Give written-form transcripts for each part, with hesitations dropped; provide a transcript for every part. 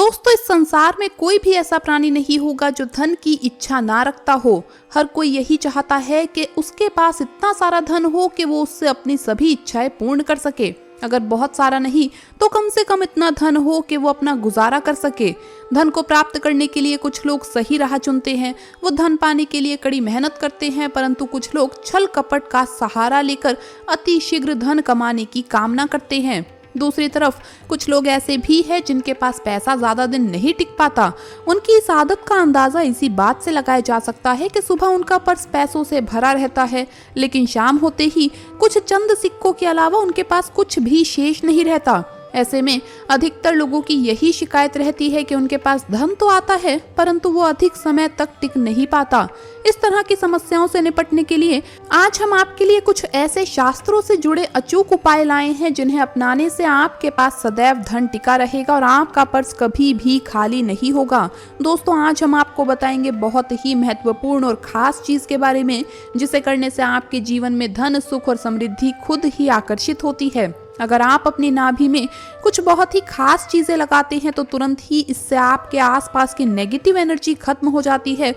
दोस्तों, इस संसार में कोई भी ऐसा प्राणी नहीं होगा जो धन की इच्छा ना रखता हो। हर कोई यही चाहता है कि उसके पास इतना सारा धन हो कि वो उससे अपनी सभी इच्छाएं पूर्ण कर सके। अगर बहुत सारा नहीं तो कम से कम इतना धन हो कि वो अपना गुजारा कर सके। धन को प्राप्त करने के लिए कुछ लोग सही राह चुनते हैं, वो धन पाने के लिए कड़ी मेहनत करते हैं, परंतु कुछ लोग छल कपट का सहारा लेकर अति शीघ्र धन कमाने की कामना करते हैं। दूसरी तरफ कुछ लोग ऐसे भी हैं जिनके पास पैसा ज्यादा दिन नहीं टिक पाता। उनकी इस आदत का अंदाजा इसी बात से लगाया जा सकता है कि सुबह उनका पर्स पैसों से भरा रहता है, लेकिन शाम होते ही कुछ चंद सिक्कों के अलावा उनके पास कुछ भी शेष नहीं रहता। ऐसे में अधिकतर लोगों की यही शिकायत रहती है कि उनके पास धन तो आता है परंतु वो अधिक समय तक टिक नहीं पाता। इस तरह की समस्याओं से निपटने के लिए आज हम आपके लिए कुछ ऐसे शास्त्रों से जुड़े अचूक उपाय लाए हैं जिन्हें अपनाने से आपके पास सदैव धन टिका रहेगा और आपका पर्स कभी भी खाली नहीं होगा। दोस्तों, आज हम आपको बताएंगे बहुत ही महत्वपूर्ण और खास चीज के बारे में, जिसे करने से आपके जीवन में धन, सुख और समृद्धि खुद ही आकर्षित होती है। अगर आप अपनी नाभि में कुछ बहुत ही खास चीजें लगाते हैं तो तुरंत ही इससे आपके आसपास की नेगेटिव एनर्जी खत्म हो जाती है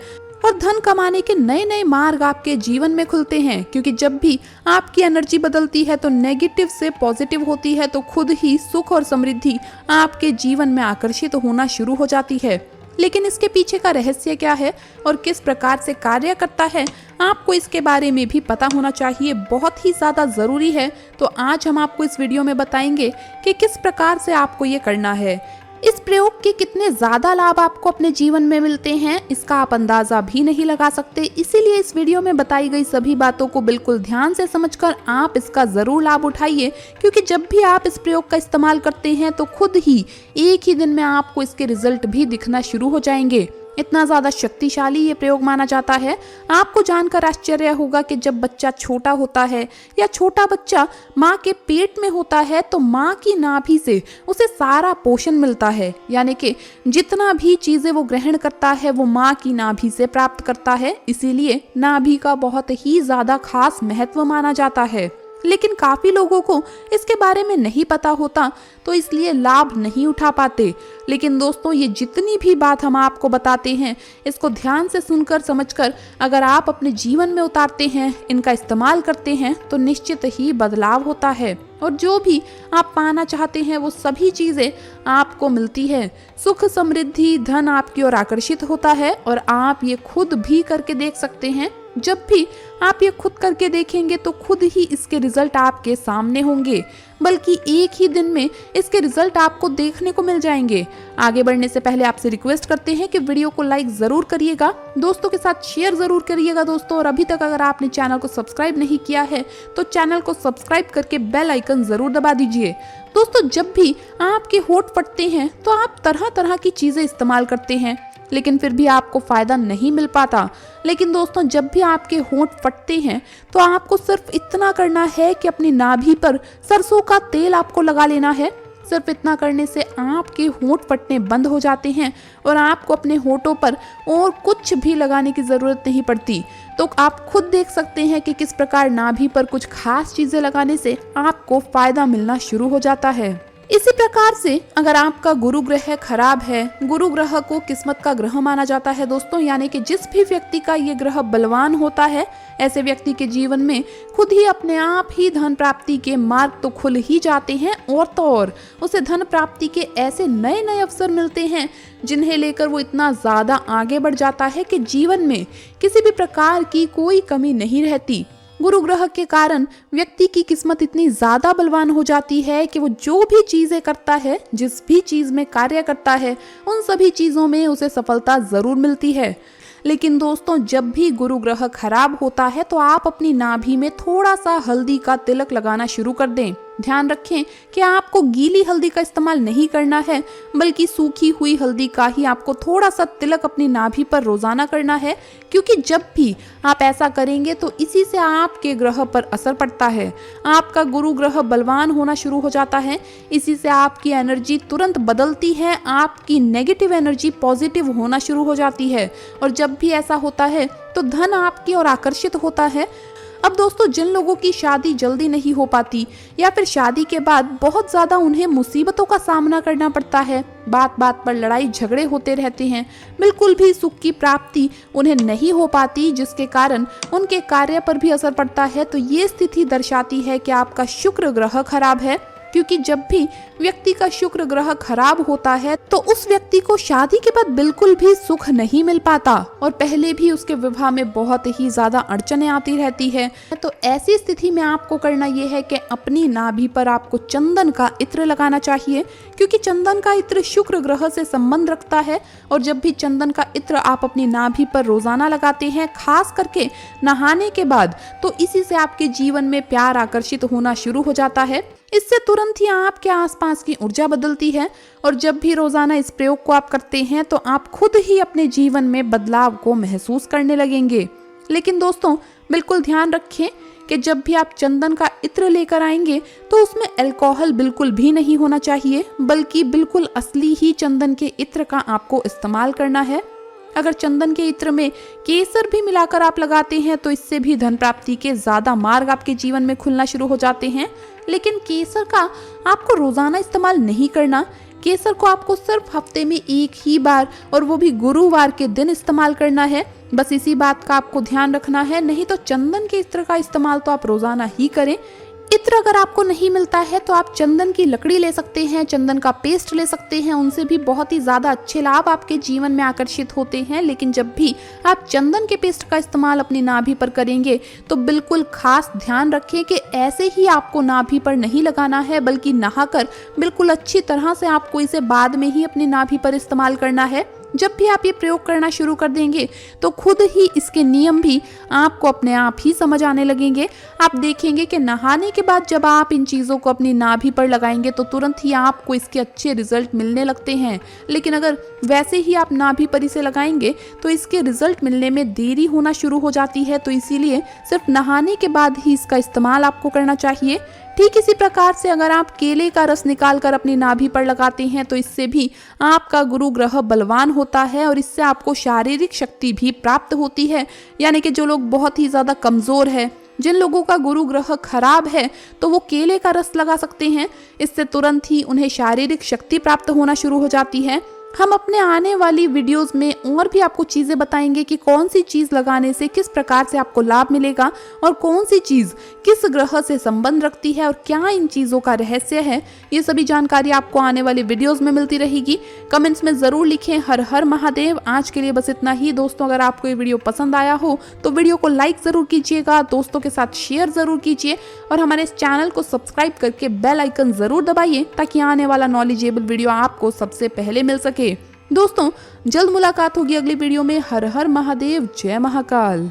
और धन कमाने के नए नए मार्ग आपके जीवन में खुलते हैं। क्योंकि जब भी आपकी एनर्जी बदलती है तो नेगेटिव से पॉजिटिव होती है, तो खुद ही सुख और समृद्धि आपके जीवन में आकर्षित होना शुरू हो जाती है। लेकिन इसके पीछे का रहस्य क्या है और किस प्रकार से कार्य करता है, आपको इसके बारे में भी पता होना चाहिए, बहुत ही ज्यादा जरूरी है। तो आज हम आपको इस वीडियो में बताएंगे कि किस प्रकार से आपको ये करना है। इस प्रयोग के कितने ज्यादा लाभ आपको अपने जीवन में मिलते हैं, इसका आप अंदाजा भी नहीं लगा सकते। इसीलिए इस वीडियो में बताई गई सभी बातों को बिल्कुल ध्यान से समझकर आप इसका जरूर लाभ उठाइए, क्योंकि जब भी आप इस प्रयोग का इस्तेमाल करते हैं तो खुद ही एक ही दिन में आपको इसके रिजल्ट भी दिखना शुरू हो जाएंगे। इतना ज्यादा शक्तिशाली ये प्रयोग माना जाता है। आपको जानकर आश्चर्य होगा कि जब बच्चा छोटा होता है या छोटा बच्चा माँ के पेट में होता है तो माँ की नाभि से उसे सारा पोषण मिलता है, यानी कि जितना भी चीजें वो ग्रहण करता है वो माँ की नाभि से प्राप्त करता है। इसीलिए नाभि का बहुत ही ज्यादा खास महत्व माना जाता है। लेकिन काफी लोगों को इसके बारे में नहीं पता होता, तो इसलिए लाभ नहीं उठा पाते। लेकिन दोस्तों, ये जितनी भी बात हम आपको बताते हैं, इसको ध्यान से सुनकर समझकर अगर आप अपने जीवन में उतारते हैं, इनका इस्तेमाल करते हैं, तो निश्चित ही बदलाव होता है और जो भी आप पाना चाहते हैं वो सभी चीजें आपको मिलती है। सुख, समृद्धि, धन आपकी ओर आकर्षित होता है और आप ये खुद भी करके देख सकते हैं। जब भी आप ये खुद करके देखेंगे तो खुद ही इसके रिजल्ट आपके सामने होंगे, बल्कि एक ही दिन में इसके रिजल्ट आपको देखने को मिल जाएंगे। आगे बढ़ने से पहले आपसे रिक्वेस्ट करते हैं कि वीडियो को लाइक जरूर करिएगा, दोस्तों के साथ शेयर जरूर करिएगा दोस्तों। और अभी तक अगर आपने चैनल को सब्सक्राइब नहीं किया है तो चैनल को सब्सक्राइब करके बेल आइकन जरूर दबा दीजिए। दोस्तों, जब भी आपके होंठ फटते हैं तो आप तरह तरह की चीजें इस्तेमाल करते हैं, लेकिन फिर भी आपको फायदा नहीं मिल पाता। लेकिन दोस्तों, जब भी आपके होंठ फटते हैं तो आपको सिर्फ इतना करना है कि अपनी नाभि पर सरसों का तेल आपको लगा लेना है। सिर्फ इतना करने से आपके होंठ फटने बंद हो जाते हैं और आपको अपने होंठों पर और कुछ भी लगाने की जरूरत नहीं पड़ती। तो आप खुद देख सकते हैं कि किस प्रकार नाभि पर कुछ खास चीजें लगाने से आपको फायदा मिलना शुरू हो जाता है। इसी प्रकार से अगर आपका गुरु ग्रह खराब है, गुरु ग्रह को किस्मत का ग्रह माना जाता है दोस्तों, यानी कि जिस भी व्यक्ति का ये ग्रह बलवान होता है, ऐसे व्यक्ति के जीवन में खुद ही अपने आप ही धन प्राप्ति के मार्ग तो खुल ही जाते हैं और तो और उसे धन प्राप्ति के ऐसे नए नए अवसर मिलते हैं जिन्हें लेकर वो इतना ज्यादा आगे बढ़ जाता है कि जीवन में किसी भी प्रकार की कोई कमी नहीं रहती। गुरु ग्रह के कारण व्यक्ति की किस्मत इतनी ज्यादा बलवान हो जाती है कि वो जो भी चीजें करता है, जिस भी चीज में कार्य करता है, उन सभी चीजों में उसे सफलता जरूर मिलती है। लेकिन दोस्तों, जब भी गुरु ग्रह खराब होता है तो आप अपनी नाभि में थोड़ा सा हल्दी का तिलक लगाना शुरू कर दें। ध्यान रखें कि आपको गीली हल्दी का इस्तेमाल नहीं करना है, बल्कि सूखी हुई हल्दी का ही आपको थोड़ा सा तिलक अपनी नाभि पर रोजाना करना है, क्योंकि जब भी आप ऐसा करेंगे तो इसी से आपके ग्रह पर असर पड़ता है। आपका गुरु ग्रह बलवान होना शुरू हो जाता है, इसी से आपकी एनर्जी तुरंत बदलती है, आपकी नेगेटिव एनर्जी पॉजिटिव होना शुरू हो जाती है। और जब भी ऐसा होता है तो धन आपकी ओर आकर्षित होता है। अब दोस्तों, जिन लोगों की शादी जल्दी नहीं हो पाती या फिर शादी के बाद बहुत ज्यादा उन्हें मुसीबतों का सामना करना पड़ता है, बात बात पर लड़ाई झगड़े होते रहते हैं, बिल्कुल भी सुख की प्राप्ति उन्हें नहीं हो पाती, जिसके कारण उनके कार्य पर भी असर पड़ता है, तो ये स्थिति दर्शाती है कि आपका शुक्र ग्रह खराब है। क्योंकि जब भी व्यक्ति का शुक्र ग्रह खराब होता है तो उस व्यक्ति को शादी के बाद बिल्कुल भी सुख नहीं मिल पाता और पहले भी उसके विवाह में बहुत ही ज्यादा अड़चनें आती रहती है। तो ऐसी स्थिति में आपको करना ये है कि अपनी नाभि पर आपको चंदन का इत्र लगाना चाहिए, क्योंकि चंदन का इत्र शुक्र ग्रह से संबंध रखता है। और जब भी चंदन का इत्र आप अपनी नाभि पर रोजाना लगाते हैं, खास करके नहाने के बाद, तो इसी से आपके जीवन में प्यार आकर्षित होना शुरू हो जाता है। इससे तुरंत ही आपके आसपास की ऊर्जा बदलती है और जब भी रोजाना इस प्रयोग को आप करते हैं तो आप खुद ही अपने जीवन में बदलाव को महसूस करने लगेंगे। लेकिन दोस्तों, बिल्कुल ध्यान रखें कि जब भी आप चंदन का इत्र लेकर आएंगे तो उसमें अल्कोहल बिल्कुल भी नहीं होना चाहिए, बल्कि बिल्कुल असली ही चंदन के इत्र का आपको इस्तेमाल करना है। अगर चंदन के इत्र में केसर भी मिलाकर आप लगाते हैं तो इससे भी धन प्राप्ति के ज्यादा मार्ग आपके जीवन में खुलना शुरू हो जाते हैं। लेकिन केसर का आपको रोजाना इस्तेमाल नहीं करना। केसर को आपको सिर्फ हफ्ते में एक ही बार, और वो भी गुरुवार के दिन इस्तेमाल करना है। बस इसी बात का आपको ध्यान रखना है, नहीं तो चंदन के इत्र का इस्तेमाल तो आप रोजाना ही करें। इत्र अगर आपको नहीं मिलता है तो आप चंदन की लकड़ी ले सकते हैं, चंदन का पेस्ट ले सकते हैं, उनसे भी बहुत ही ज्यादा अच्छे लाभ आपके जीवन में आकर्षित होते हैं। लेकिन जब भी आप चंदन के पेस्ट का इस्तेमाल अपनी नाभि पर करेंगे तो बिल्कुल खास ध्यान रखें कि ऐसे ही आपको नाभि पर नहीं लगाना है, बल्कि नहाकर बिल्कुल अच्छी तरह से आपको इसे बाद में ही अपनी नाभि पर इस्तेमाल करना है। जब भी आप ये प्रयोग करना शुरू कर देंगे तो खुद ही इसके नियम भी आपको अपने आप ही समझ आने लगेंगे। आप देखेंगे कि नहाने के बाद जब आप इन चीज़ों को अपनी नाभि पर लगाएंगे तो तुरंत ही आपको इसके अच्छे रिजल्ट मिलने लगते हैं। लेकिन अगर वैसे ही आप नाभि पर इसे लगाएंगे तो इसके रिजल्ट मिलने में देरी होना शुरू हो जाती है। तो इसीलिए सिर्फ नहाने के बाद ही इसका इस्तेमाल आपको करना चाहिए। ठीक इसी प्रकार से अगर आप केले का रस निकालकर अपनी नाभि पर लगाते हैं तो इससे भी आपका गुरु ग्रह बलवान होता है और इससे आपको शारीरिक शक्ति भी प्राप्त होती है। यानी कि जो लोग बहुत ही ज्यादा कमजोर है, जिन लोगों का गुरु ग्रह खराब है, तो वो केले का रस लगा सकते हैं। इससे तुरंत ही उन्हें शारीरिक शक्ति प्राप्त होना शुरू हो जाती है। हम अपने आने वाली वीडियोस में और भी आपको चीजें बताएंगे कि कौन सी चीज लगाने से किस प्रकार से आपको लाभ मिलेगा और कौन सी चीज किस ग्रह से संबंध रखती है और क्या इन चीजों का रहस्य है। ये सभी जानकारी आपको आने वाली वीडियोस में मिलती रहेगी। कमेंट्स में जरूर लिखें हर हर महादेव। आज के लिए बस इतना ही दोस्तों। अगर आपको ये वीडियो पसंद आया हो तो वीडियो को लाइक जरूर कीजिएगा, दोस्तों के साथ शेयर जरूर कीजिए और हमारे इस चैनल को सब्सक्राइब करके बेल आइकन जरूर दबाइए ताकि आने वाला नॉलेजेबल वीडियो आपको सबसे पहले मिल सके। दोस्तों, जल्द मुलाकात होगी अगली वीडियो में। हर हर महादेव, जय महाकाल।